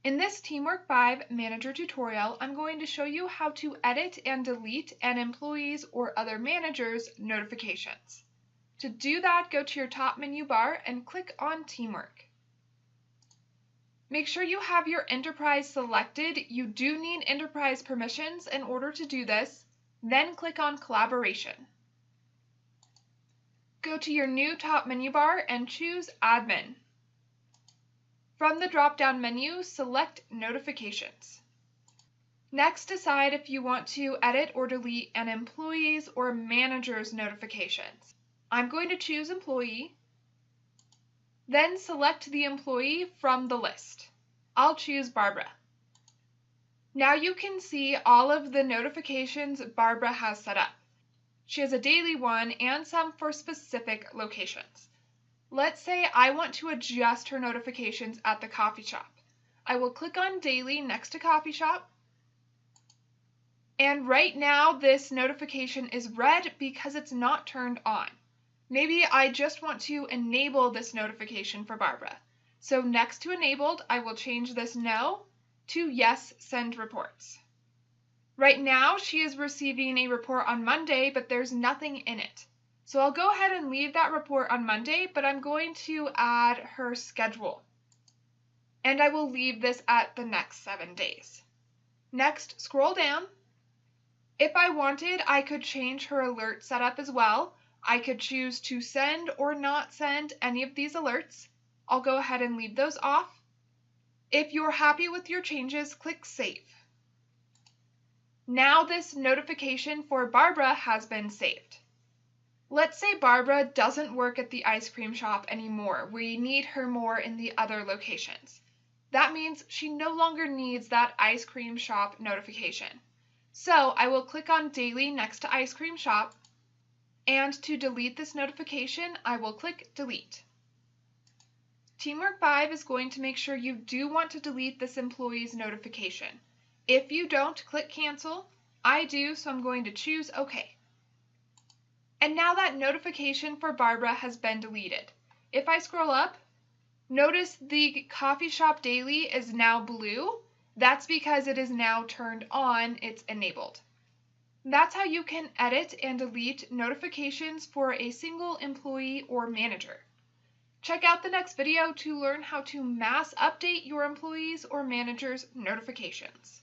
In this TeamWork 5 Manager tutorial, I'm going to show you how to edit and delete an employee's or other manager's notifications. To do that, go to your top menu bar and click on TeamWork. Make sure you have your enterprise selected. You do need enterprise permissions in order to do this. Then click on Collaboration. Go to your new top menu bar and choose Admin. From the drop-down menu, select Notifications. Next, decide if you want to edit or delete an employee's or manager's notifications. I'm going to choose Employee. Then select the employee from the list. I'll choose Barbara. Now you can see all of the notifications Barbara has set up. She has a daily one and some for specific locations. Let's say I want to adjust her notifications at the coffee shop. I will click on Daily next to Coffee Shop. And right now this notification is red because it's not turned on. Maybe I just want to enable this notification for Barbara. So next to Enabled, I will change this No to Yes, Send Reports. Right now she is receiving a report on Monday, but there's nothing in it. So I'll go ahead and leave that report on Monday, but I'm going to add her schedule. And I will leave this at the next 7 days. Next, scroll down. If I wanted, I could change her alert setup as well. I could choose to send or not send any of these alerts. I'll go ahead and leave those off. If you're happy with your changes, click Save. Now this notification for Barbara has been saved. Let's say Barbara doesn't work at the ice cream shop anymore. We need her more in the other locations. That means she no longer needs that ice cream shop notification. So I will click on Daily next to Ice Cream Shop, and to delete this notification, I will click Delete. TeamWork 5 is going to make sure you do want to delete this employee's notification. If you don't, click Cancel. I do, so I'm going to choose OK. And now that notification for Barbara has been deleted. If I scroll up, notice the Coffee Shop Daily is now blue. That's because it is now turned on, it's enabled. That's how you can edit and delete notifications for a single employee or manager. Check out the next video to learn how to mass update your employees or managers' notifications.